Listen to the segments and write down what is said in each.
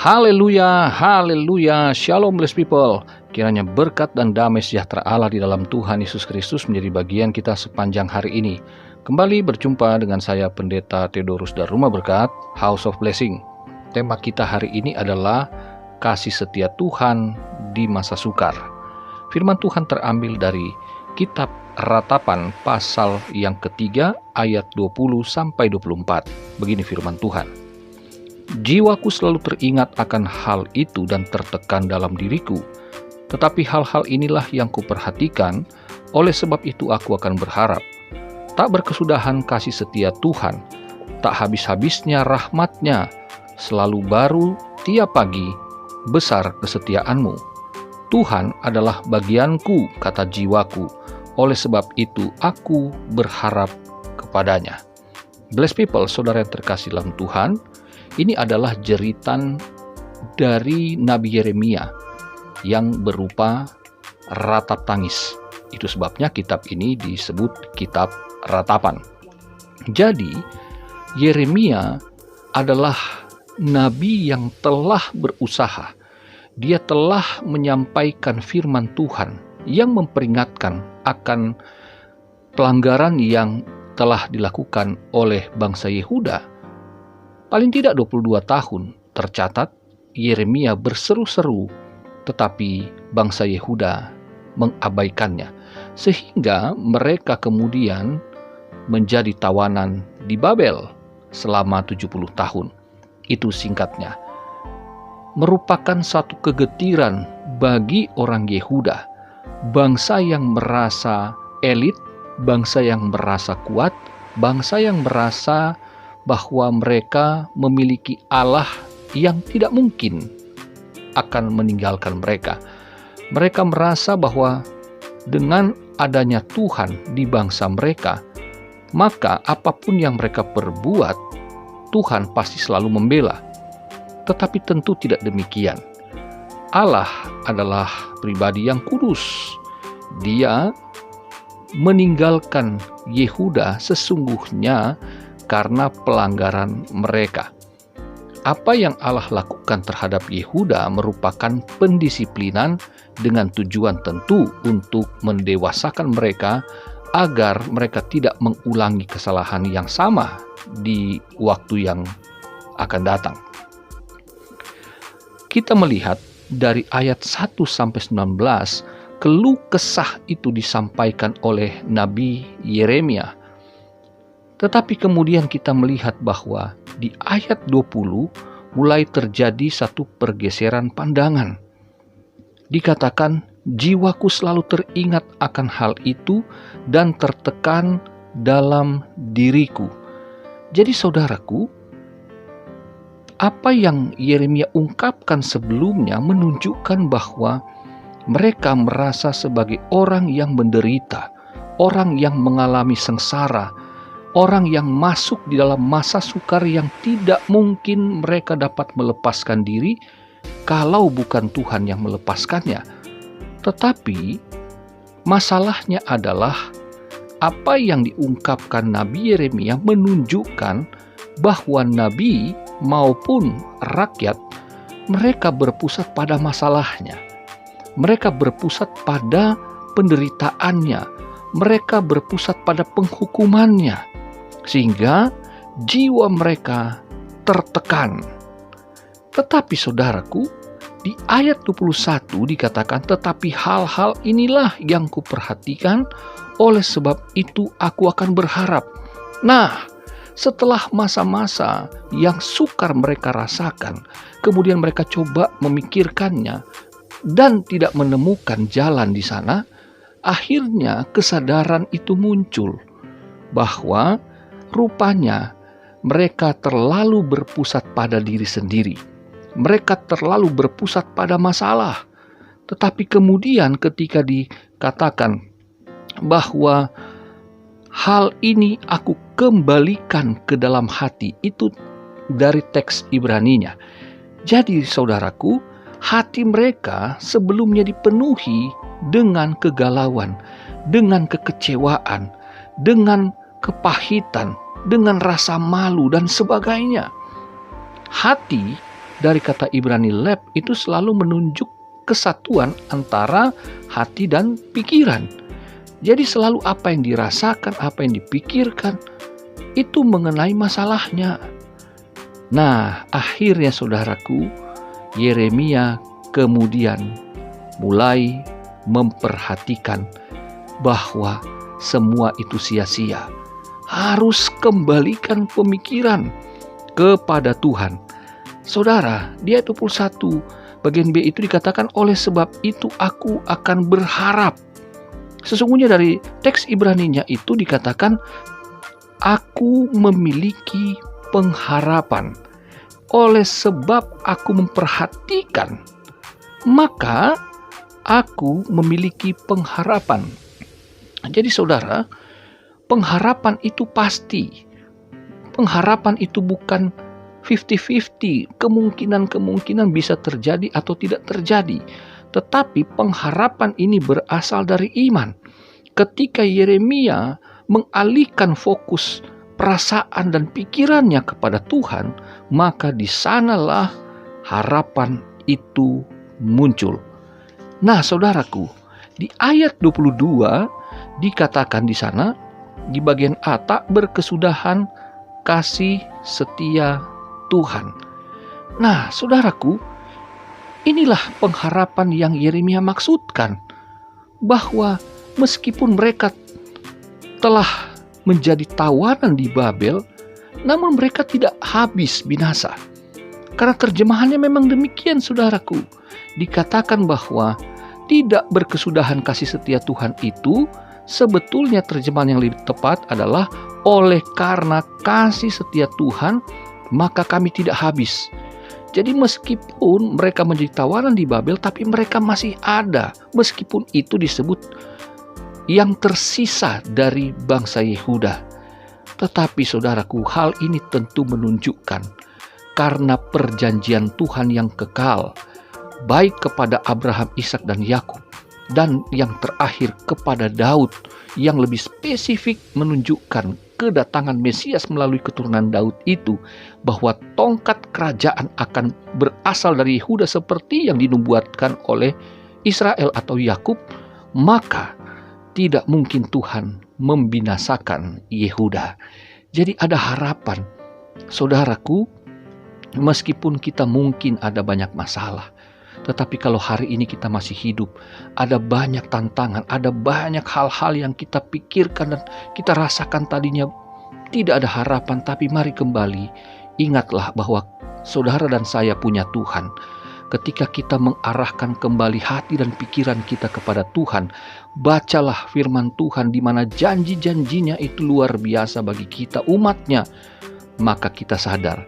Haleluya, haleluya, shalom blessed people. Kiranya berkat dan damai sejahtera Allah di dalam Tuhan Yesus Kristus menjadi bagian kita sepanjang hari ini. Kembali berjumpa dengan saya Pendeta Theodorus dari Rumah Berkat, House of Blessing. Tema kita hari ini adalah kasih setia Tuhan di masa sukar. Firman Tuhan terambil dari kitab Ratapan pasal yang ketiga ayat 20-24. Begini firman Tuhan. Jiwaku selalu teringat akan hal itu dan tertekan dalam diriku. Tetapi hal-hal inilah yang kuperhatikan, oleh sebab itu aku akan berharap. Tak berkesudahan kasih setia Tuhan, tak habis-habisnya rahmat-Nya, selalu baru tiap pagi, besar kesetiaanmu. Tuhan adalah bagianku, kata jiwaku, oleh sebab itu aku berharap kepadanya. Blessed people, saudara yang terkasih dalam Tuhan, ini adalah jeritan dari Nabi Yeremia yang berupa ratap tangis. Itu sebabnya kitab ini disebut kitab Ratapan. Jadi, Yeremia adalah nabi yang telah berusaha. Dia telah menyampaikan firman Tuhan yang memperingatkan akan pelanggaran yang telah dilakukan oleh bangsa Yehuda. Paling tidak 22 tahun tercatat Yeremia berseru-seru, tetapi bangsa Yehuda mengabaikannya. Sehingga mereka kemudian menjadi tawanan di Babel selama 70 tahun. Itu singkatnya. Merupakan satu kegetiran bagi orang Yehuda. Bangsa yang merasa elit, bangsa yang merasa kuat, bangsa yang merasa bahwa mereka memiliki Allah yang tidak mungkin akan meninggalkan mereka. Mereka merasa bahwa dengan adanya Tuhan di bangsa mereka, maka apapun yang mereka perbuat, Tuhan pasti selalu membela. Tetapi tentu tidak demikian. Allah adalah pribadi yang kudus. Dia meninggalkan Yehuda sesungguhnya karena pelanggaran mereka. Apa yang Allah lakukan terhadap Yehuda merupakan pendisiplinan dengan tujuan tentu untuk mendewasakan mereka agar mereka tidak mengulangi kesalahan yang sama di waktu yang akan datang. Kita melihat dari ayat 1-19, keluh kesah itu disampaikan oleh Nabi Yeremia. Tetapi kemudian kita melihat bahwa di ayat 20 mulai terjadi satu pergeseran pandangan. Dikatakan, jiwaku selalu teringat akan hal itu dan tertekan dalam diriku. Jadi saudaraku, apa yang Yeremia ungkapkan sebelumnya menunjukkan bahwa mereka merasa sebagai orang yang menderita, orang yang mengalami sengsara, orang yang masuk di dalam masa sukar yang tidak mungkin mereka dapat melepaskan diri kalau bukan Tuhan yang melepaskannya. Tetapi masalahnya adalah apa yang diungkapkan Nabi Yeremia menunjukkan bahwa nabi maupun rakyat mereka berpusat pada masalahnya. Mereka berpusat pada penderitaannya. Mereka berpusat pada penghukumannya. Sehingga jiwa mereka tertekan. Tetapi saudaraku, di ayat 21 dikatakan, tetapi hal-hal inilah yang kuperhatikan, oleh sebab itu aku akan berharap. Nah, setelah masa-masa yang sukar mereka rasakan, kemudian mereka coba memikirkannya dan tidak menemukan jalan di sana, akhirnya kesadaran itu muncul bahwa rupanya mereka terlalu berpusat pada diri sendiri. Mereka terlalu berpusat pada masalah. Tetapi kemudian ketika dikatakan bahwa hal ini aku kembalikan ke dalam hati, itu dari teks Ibraninya. Jadi saudaraku, hati mereka sebelumnya dipenuhi dengan kegalauan, dengan kekecewaan, dengan kepahitan, dengan rasa malu dan sebagainya. Hati dari kata Ibrani leb itu selalu menunjuk kesatuan antara hati dan pikiran. Jadi selalu apa yang dirasakan, apa yang dipikirkan, itu mengenai masalahnya. Nah, akhirnya saudaraku, Yeremia kemudian mulai memperhatikan bahwa semua itu sia-sia. Harus kembalikan pemikiran kepada Tuhan. Saudara, di ayat 21 bagian B itu dikatakan, oleh sebab itu aku akan berharap. Sesungguhnya dari teks Ibraninya itu dikatakan, aku memiliki pengharapan. Oleh sebab aku memperhatikan, maka aku memiliki pengharapan. Jadi saudara, pengharapan itu pasti. Pengharapan itu bukan 50-50, kemungkinan bisa terjadi atau tidak terjadi. Tetapi pengharapan ini berasal dari iman. Ketika Yeremia mengalihkan fokus perasaan dan pikirannya kepada Tuhan, maka di sanalah harapan itu muncul. Nah, saudaraku, di ayat 22 dikatakan di sana, di bagian A, tak berkesudahan kasih setia Tuhan. Nah, saudaraku, inilah pengharapan yang Yeremia maksudkan, bahwa meskipun mereka telah menjadi tawanan di Babel, namun mereka tidak habis binasa. Karena terjemahannya memang demikian, saudaraku. Dikatakan bahwa tidak berkesudahan kasih setia Tuhan itu, sebetulnya terjemahan yang lebih tepat adalah oleh karena kasih setia Tuhan, maka kami tidak habis. Jadi meskipun mereka menjadi tawanan di Babel, tapi mereka masih ada. Meskipun itu disebut yang tersisa dari bangsa Yehuda. Tetapi saudaraku, hal ini tentu menunjukkan karena perjanjian Tuhan yang kekal, baik kepada Abraham, Ishak, dan Yakub, dan yang terakhir kepada Daud, yang lebih spesifik menunjukkan kedatangan Mesias melalui keturunan Daud itu, bahwa tongkat kerajaan akan berasal dari Yehuda seperti yang dinubuatkan oleh Israel atau Yakub, maka tidak mungkin Tuhan membinasakan Yehuda. Jadi ada harapan, saudaraku, meskipun kita mungkin ada banyak masalah, tetapi kalau hari ini kita masih hidup, ada banyak tantangan, ada banyak hal-hal yang kita pikirkan dan kita rasakan tadinya tidak ada harapan, tapi mari kembali, ingatlah bahwa saudara dan saya punya Tuhan. Ketika kita mengarahkan kembali hati dan pikiran kita kepada Tuhan, bacalah firman Tuhan di mana janji-janjinya itu luar biasa bagi kita umatnya, maka kita sadar,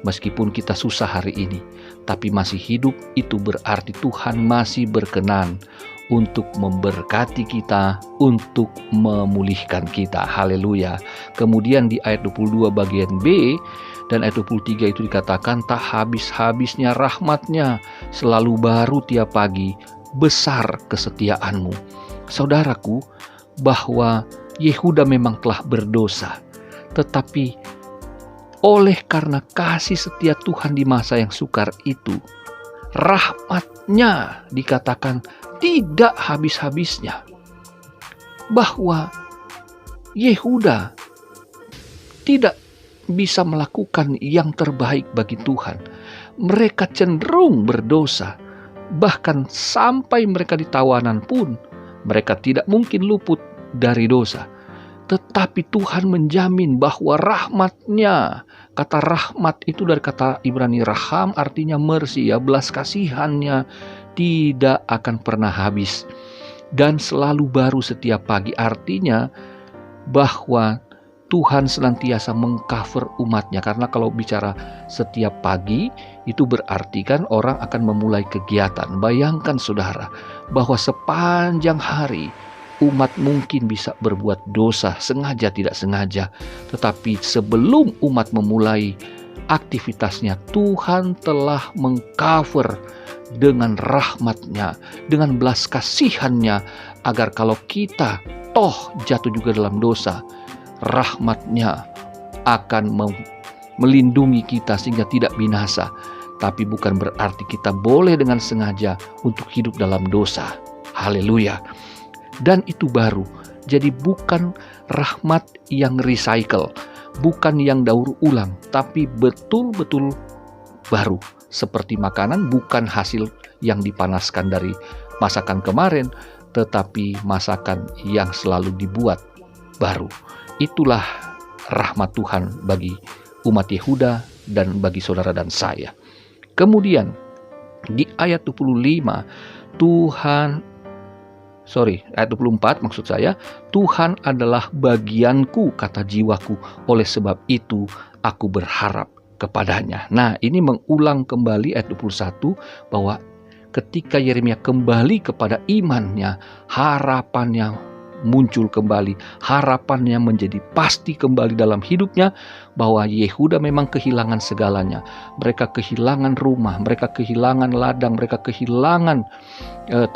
meskipun kita susah hari ini, tapi masih hidup, itu berarti Tuhan masih berkenan untuk memberkati kita, untuk memulihkan kita. Haleluya. Kemudian di ayat 22 bagian B dan ayat 23 itu dikatakan, tak habis-habisnya rahmatnya, selalu baru tiap pagi, besar kesetiaanmu. Saudaraku, bahwa Yehuda memang telah berdosa, tetapi oleh karena kasih setia Tuhan di masa yang sukar itu, rahmatnya dikatakan tidak habis-habisnya. Bahwa Yehuda tidak bisa melakukan yang terbaik bagi Tuhan. Mereka cenderung berdosa. Bahkan sampai mereka di tawanan pun, mereka tidak mungkin luput dari dosa. Tetapi Tuhan menjamin bahwa rahmatnya, kata rahmat itu dari kata Ibrani raham, artinya mercy, ya, belas kasihannya tidak akan pernah habis. Dan selalu baru setiap pagi, artinya bahwa Tuhan senantiasa mengcover umatnya. Karena kalau bicara setiap pagi, itu berarti kan orang akan memulai kegiatan. Bayangkan saudara, bahwa sepanjang hari, umat mungkin bisa berbuat dosa, sengaja tidak sengaja. Tetapi sebelum umat memulai aktivitasnya, Tuhan telah mengcover dengan rahmatnya, dengan belas kasihannya, agar kalau kita toh jatuh juga dalam dosa, rahmatnya akan melindungi kita sehingga tidak binasa. tapi bukan berarti kita boleh dengan sengaja untuk hidup dalam dosa. Haleluya. Dan itu baru. Jadi bukan rahmat yang recycle, bukan yang daur ulang, tapi betul-betul baru. Seperti makanan, bukan hasil yang dipanaskan dari masakan kemarin, tetapi masakan yang selalu dibuat baru. Itulah rahmat Tuhan bagi umat Yehuda dan bagi saudara dan saya. Kemudian di ayat 25 ayat 24 maksud saya, Tuhan adalah bagianku, kata jiwaku, oleh sebab itu aku berharap kepadanya. Nah, ini mengulang kembali ayat 21 bahwa ketika Yeremia kembali kepada imannya, harapannya muncul kembali, harapannya menjadi pasti kembali dalam hidupnya, bahwa Yehuda memang kehilangan segalanya. Mereka kehilangan rumah, mereka kehilangan ladang, mereka kehilangan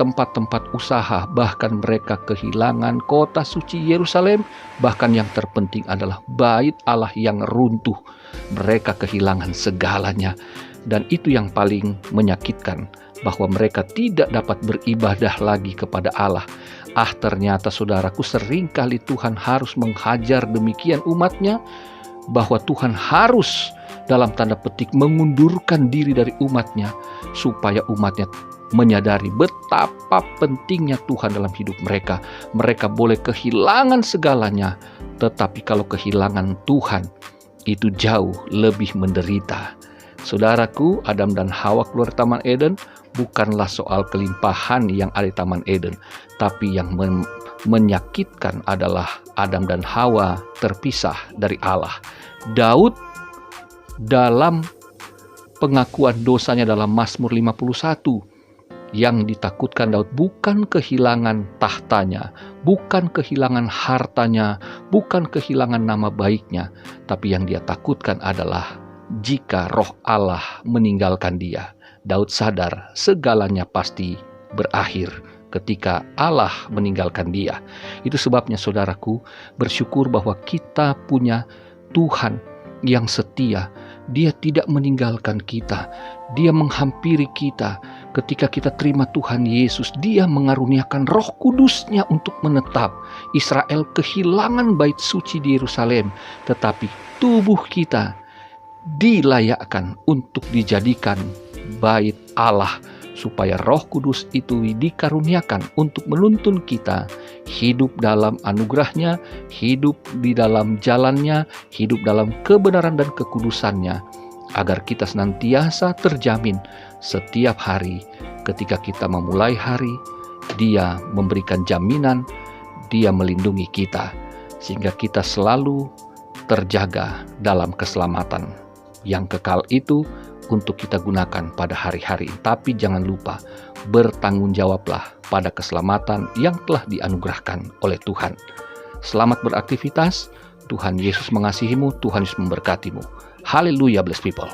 tempat-tempat usaha, bahkan mereka kehilangan kota suci Yerusalem, bahkan yang terpenting adalah bait Allah yang runtuh. Mereka kehilangan segalanya, dan itu yang paling menyakitkan, bahwa mereka tidak dapat beribadah lagi kepada Allah. Ternyata saudaraku, seringkali Tuhan harus menghajar demikian umatnya, bahwa Tuhan harus dalam tanda petik mengundurkan diri dari umatnya, supaya umatnya menyadari betapa pentingnya Tuhan dalam hidup mereka. Mereka boleh kehilangan segalanya, tetapi kalau kehilangan Tuhan, itu jauh lebih menderita. Saudaraku, Adam dan Hawa keluar Taman Eden bukanlah soal kelimpahan yang ada di Taman Eden, tapi yang menyakitkan adalah Adam dan Hawa terpisah dari Allah. Daud dalam pengakuan dosanya dalam Mazmur 51, yang ditakutkan Daud bukan kehilangan tahtanya, bukan kehilangan hartanya, bukan kehilangan nama baiknya, tapi yang dia takutkan adalah jika roh Allah meninggalkan dia. Daud sadar segalanya pasti berakhir ketika Allah meninggalkan dia. Itu sebabnya saudaraku, bersyukur bahwa kita punya Tuhan yang setia. Dia tidak meninggalkan kita. Dia menghampiri kita. Ketika kita terima Tuhan Yesus, Dia mengaruniakan Roh Kudus-Nya untuk menetap. Israel kehilangan bait suci di Yerusalem, tetapi tubuh kita dilayakkan untuk dijadikan bait Allah, supaya Roh Kudus itu dikaruniakan untuk menuntun kita hidup dalam anugerah-Nya, hidup di dalam jalan-Nya, hidup dalam kebenaran dan kekudusan-Nya, agar kita senantiasa terjamin setiap hari. Ketika kita memulai hari, Dia memberikan jaminan, Dia melindungi kita, sehingga kita selalu terjaga dalam keselamatan yang kekal itu untuk kita gunakan pada hari-hari. Tapi jangan lupa, bertanggung jawablah pada keselamatan yang telah dianugerahkan oleh Tuhan. Selamat beraktivitas. Tuhan Yesus mengasihimu, Tuhan Yesus memberkatimu. Haleluya, blessed people.